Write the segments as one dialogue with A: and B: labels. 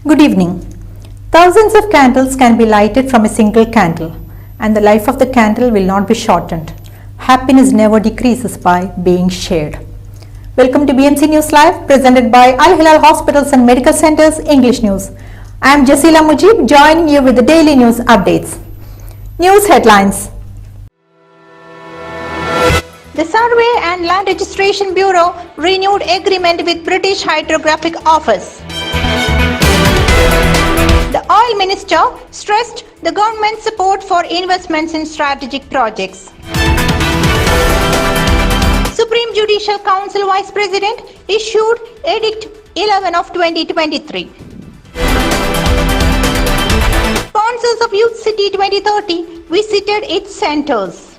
A: Good evening. Thousands of candles can be lighted from a single candle, and the life of the candle will not be shortened. Happiness never decreases by being shared. Welcome to BMC News Live, presented by Al Hilal Hospitals and Medical Centers English News. I am Jasila Mujib, joining you with the daily news updates. News headlines. The Survey and Land Registration Bureau renewed agreement with British Hydrographic Office. The Oil Minister stressed the government's support for investments in strategic projects. Supreme Judicial Council Vice President issued Edict 11 of 2023. Sponsors of Youth City 2030 visited its centers.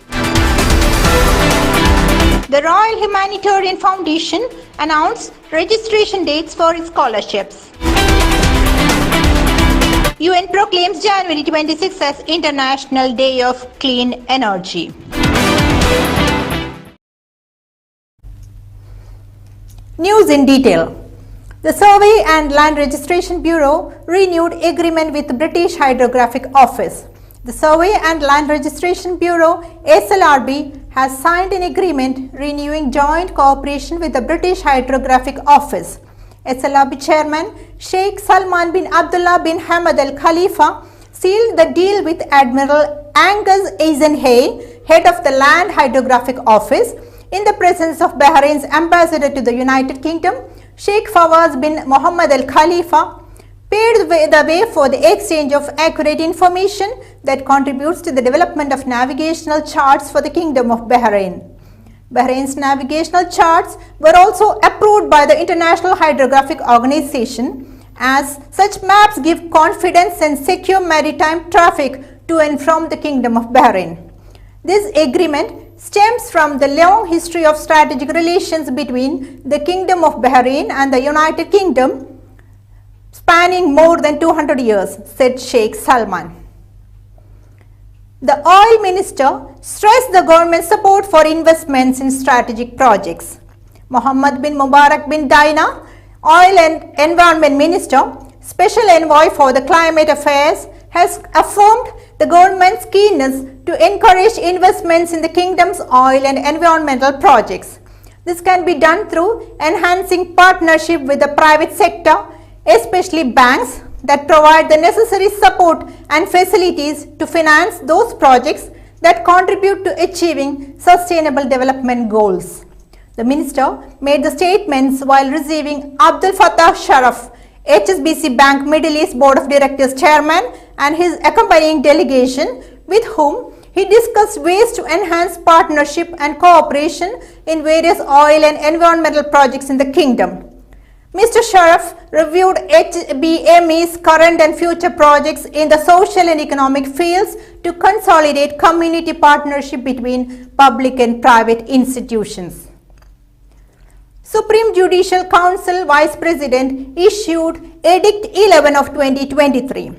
A: The Royal Humanitarian Foundation announced registration dates for its scholarships. UN proclaims January 26 as International Day of Clean Energy. News in detail. The Survey and Land Registration Bureau renewed agreement with the British Hydrographic Office. The Survey and Land Registration Bureau (SLRB) has signed an agreement renewing joint cooperation with the British Hydrographic Office. SLRB Chairman Sheikh Salman bin Abdullah bin Hamad Al Khalifa sealed the deal with Admiral Angus Eisenhay, head of the Land Hydrographic Office, in the presence of Bahrain's ambassador to the United Kingdom, Sheikh Fawaz bin Mohammed Al Khalifa, paved the way for the exchange of accurate information that contributes to the development of navigational charts for the Kingdom of Bahrain. Bahrain's navigational charts were also approved by the International Hydrographic Organization, as such maps give confidence and secure maritime traffic to and from the Kingdom of Bahrain. This agreement stems from the long history of strategic relations between the Kingdom of Bahrain and the United Kingdom, spanning more than 200 years, said Sheikh Salman. The Oil Minister stressed the government's support for investments in strategic projects. Mohammed bin Mubarak bin Daina, Oil and Environment Minister, Special Envoy for the Climate Affairs, has affirmed the government's keenness to encourage investments in the kingdom's oil and environmental projects. This can be done through enhancing partnership with the private sector, especially banks, that provide the necessary support and facilities to finance those projects that contribute to achieving sustainable development goals. The minister made the statements while receiving Abdul Fattah Sharaf, HSBC Bank Middle East Board of Directors Chairman, and his accompanying delegation, with whom he discussed ways to enhance partnership and cooperation in various oil and environmental projects in the kingdom. Mr. Sharaf reviewed HBME's current and future projects in the social and economic fields to consolidate community partnership between public and private institutions. Supreme Judicial Council Vice President issued Edict 11 of 2023.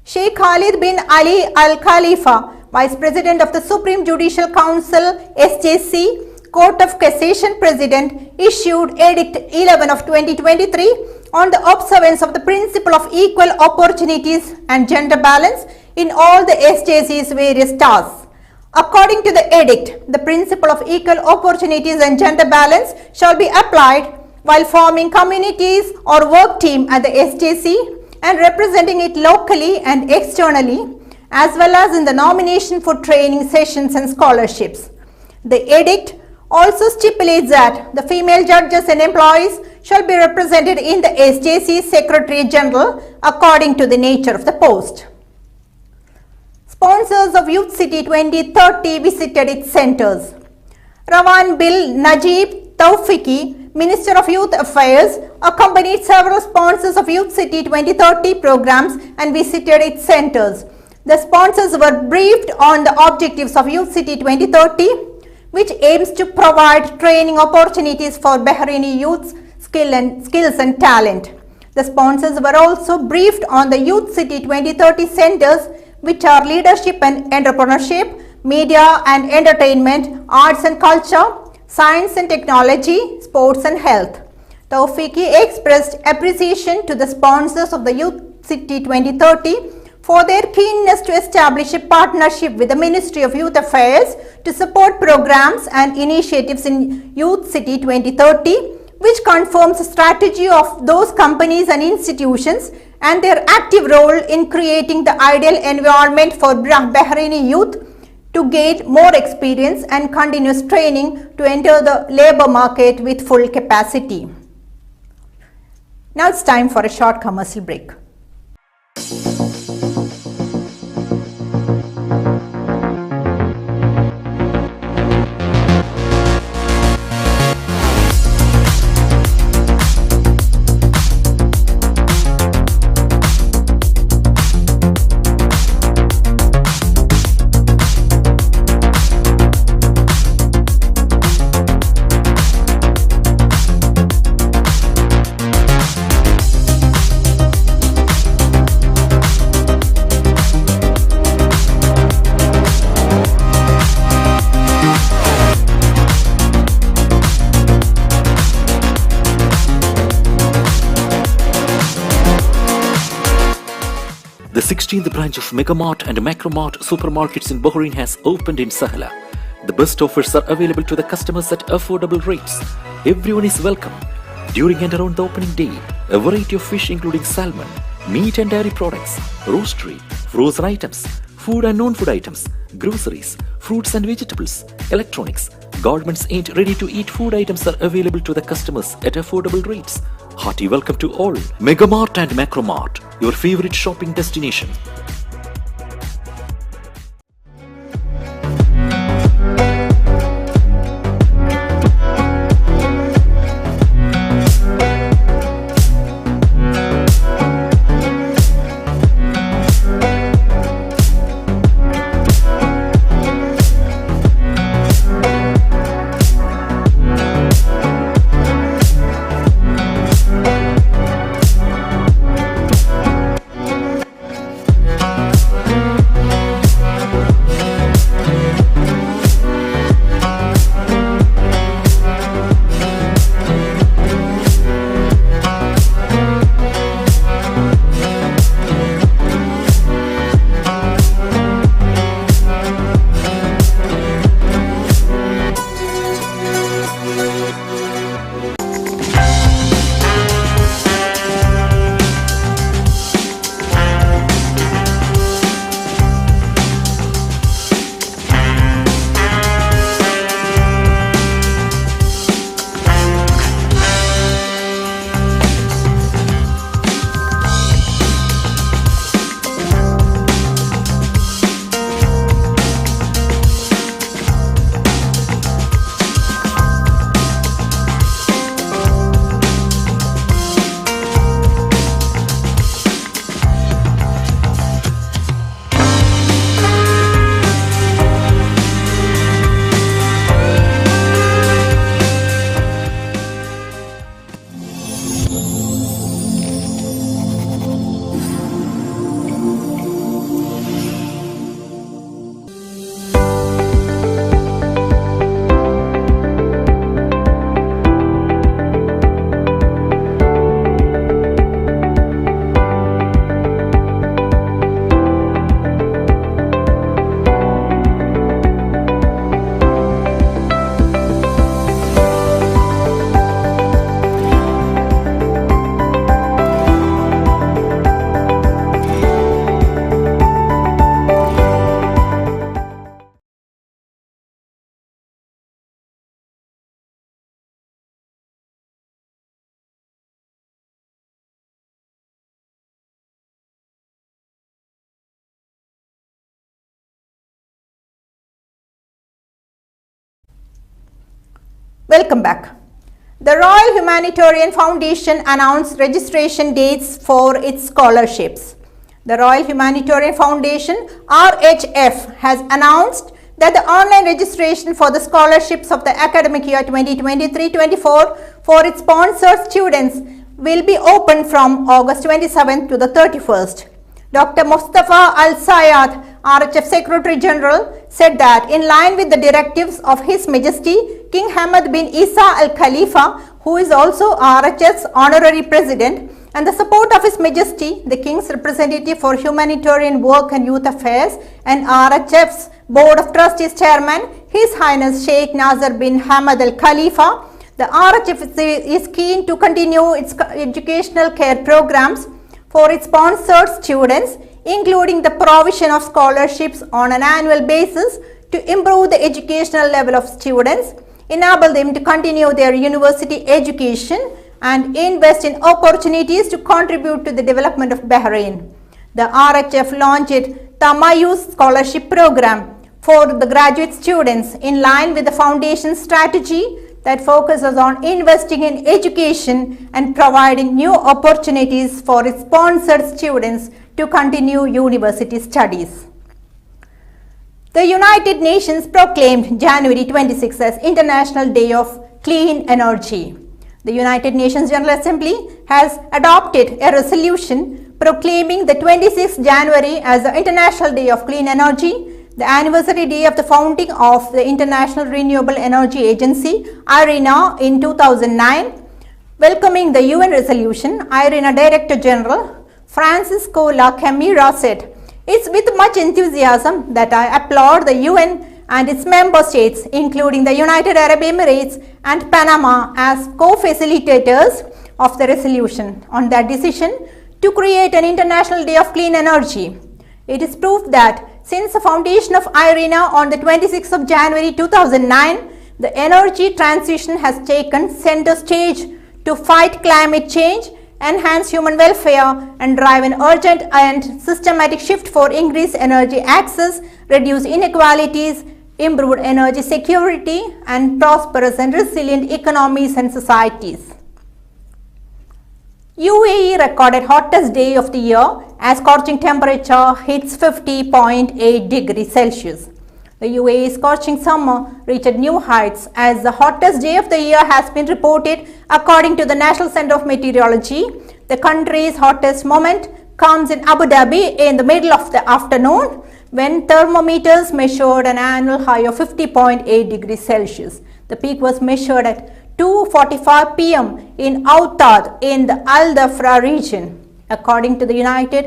A: Sheikh Khalid bin Ali Al Khalifa, Vice President of the Supreme Judicial Council (SJC), Court of Cassation President, issued Edict 11 of 2023 on the observance of the principle of equal opportunities and gender balance in all the SJC's various tasks. According to the edict, the principle of equal opportunities and gender balance shall be applied while forming communities or work team at the SJC and representing it locally and externally, as well as in the nomination for training sessions and scholarships. The edict also stipulates that the female judges and employees shall be represented in the SJC Secretary General according to the nature of the post. Sponsors of Youth City 2030 visited its centers. Rawan Bil Najib Tawfiqi, Minister of Youth Affairs, accompanied several sponsors of Youth City 2030 programs and visited its centers. The sponsors were briefed on the objectives of Youth City 2030, which aims to provide training opportunities for Bahraini youth's skills and talent. The sponsors were also briefed on the Youth City 2030 centers, which are leadership and entrepreneurship, media and entertainment, arts and culture, science and technology, sports and health. Tawfiqi expressed appreciation to the sponsors of the Youth City 2030 for their keenness to establish a partnership with the Ministry of Youth Affairs to support programs and initiatives in Youth City 2030, which confirms the strategy of those companies and institutions and their active role in creating the ideal environment for Bahraini youth to gain more experience and continuous training to enter the labor market with full capacity. Now it's time for a short commercial break.
B: The 16th branch of Megamart and Macromart supermarkets in Bahrain has opened in Sahla. The best offers are available to the customers at affordable rates. Everyone is welcome. During and around the opening day, a variety of fish including salmon, meat and dairy products, roastery, frozen items, food and non-food items, groceries, fruits and vegetables, electronics, garments and ready-to-eat food items are available to the customers at affordable rates. Hearty welcome to all. Megamart and Macromart, your favorite shopping destination.
A: Welcome back. The Royal Humanitarian Foundation announced registration dates for its scholarships. The Royal Humanitarian Foundation (RHF) has announced that the online registration for the scholarships of the academic year 2023-24 for its sponsored students will be open from August 27th to the 31st. Dr. Mustafa Al Sayad, RHF Secretary General said that in line with the directives of His Majesty King Hamad bin Isa Al Khalifa, who is also RHF's honorary president, and the support of His Majesty, the King's representative for humanitarian work and youth affairs, and RHF's Board of Trustees Chairman, His Highness Sheikh Nasser bin Hamad Al Khalifa, the RHF is keen to continue its educational care programs for its sponsored students, including the provision of scholarships on an annual basis to improve the educational level of students, enable them to continue their university education, and invest in opportunities to contribute to the development of Bahrain. The RHF launched Tamayus Scholarship Program for the graduate students in line with the Foundation's strategy that focuses on investing in education and providing new opportunities for its sponsored students to continue university studies. The United Nations proclaimed January 26 as International Day of Clean Energy. The United Nations General Assembly has adopted a resolution proclaiming the 26th January as the International Day of Clean Energy, the anniversary day of the founding of the International Renewable Energy Agency, IRENA, in 2009. Welcoming the UN resolution, IRENA Director General Francisco La Camira said, "It's with much enthusiasm that I applaud the UN and its member states, including the United Arab Emirates and Panama, as co-facilitators of the resolution on their decision to create an International Day of Clean Energy. It is proof that since the foundation of IRENA on the 26th of January 2009, the energy transition has taken center stage to fight climate change, enhance human welfare, and drive an urgent and systematic shift for increased energy access, reduce inequalities, improved energy security, and prosperous and resilient economies and societies." UAE recorded hottest day of the year as scorching temperature hits 50.8 degrees Celsius. The UAE scorching summer reached new heights as the hottest day of the year has been reported according to the National Center of Meteorology. The country's hottest moment comes in Abu Dhabi in the middle of the afternoon when thermometers measured an annual high of 50.8 degrees Celsius. The peak was measured at 2:45 p.m. in Autad in the Al Dhafra region. According to the United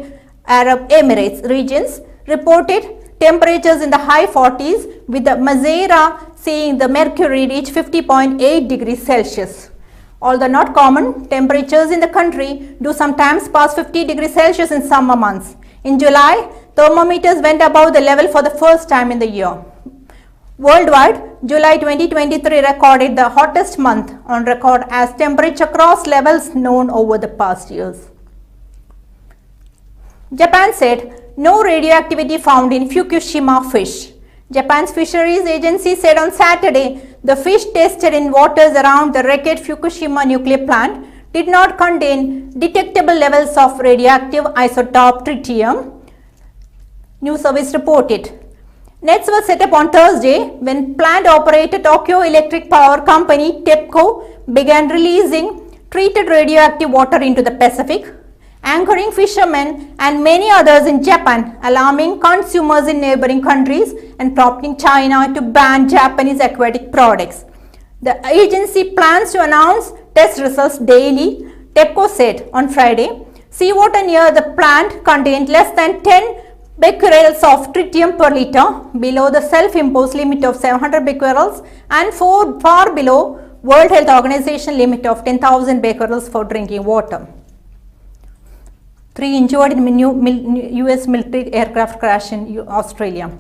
A: Arab Emirates regions, reported temperatures in the high 40s, with the Mazeira seeing the mercury reach 50.8 degrees Celsius. Although not common, temperatures in the country do sometimes pass 50 degrees Celsius in summer months. In July, thermometers went above the level for the first time in the year. Worldwide, July 2023 recorded the hottest month on record as temperature crossed levels known over the past years. Japan said no radioactivity found in Fukushima fish. Japan's fisheries agency said on Saturday the fish tested in waters around the wrecked Fukushima nuclear plant did not contain detectable levels of radioactive isotope tritium, news service reported. Nets were set up on Thursday when plant operator Tokyo Electric Power Company TEPCO began releasing treated radioactive water into the Pacific, anchoring fishermen and many others in Japan, alarming consumers in neighboring countries and prompting China to ban Japanese aquatic products. The agency plans to announce test results daily, TEPCO said on Friday. Seawater near the plant contained less than 10 becquerels of tritium per liter, below the self-imposed limit of 700 becquerels and far below World Health Organization limit of 10,000 becquerels for drinking water. 3 injured in US military aircraft crash in Australia.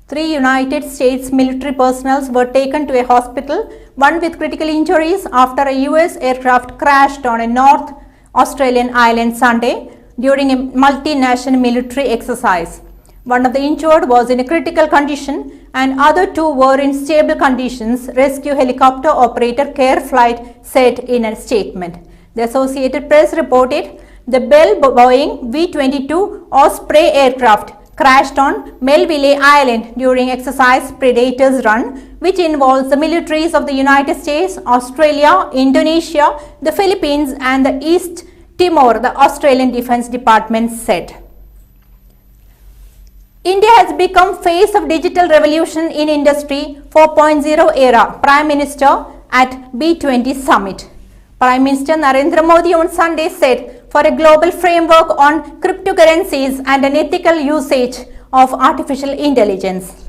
A: 3 United States military personnel were taken to a hospital, one with critical injuries, after a US aircraft crashed on a North Australian island Sunday during a multinational military exercise. One of the injured was in a critical condition and other 2 were in stable conditions, rescue helicopter operator Care Flight said in a statement. The Associated Press reported the Bell Boeing V-22 Osprey aircraft crashed on Melville Island during exercise Predators Run, which involves the militaries of the United States, Australia, Indonesia, the Philippines and the East Timor, the Australian Defence Department said. India has become face of digital revolution in industry 4.0 era, Prime Minister at B20 summit. Prime Minister Narendra Modi on Sunday said for a global framework on cryptocurrencies and an ethical usage of artificial intelligence.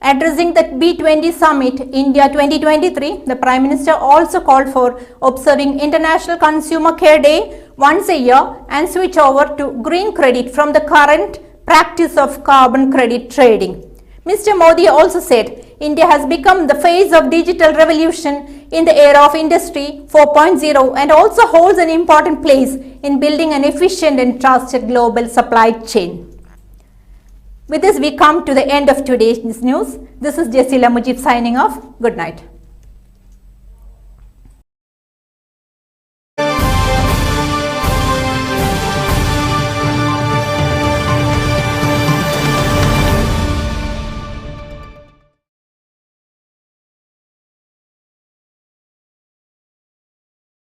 A: Addressing the B20 summit India 2023, the Prime Minister also called for observing International Consumer Care Day once a year and switch over to green credit from the current practice of carbon credit trading. Mr. Modi also said India has become the face of digital revolution in the era of Industry 4.0 and also holds an important place in building an efficient and trusted global supply chain. With this, we come to the end of today's news. This is Jessila Mujib signing off. Good night.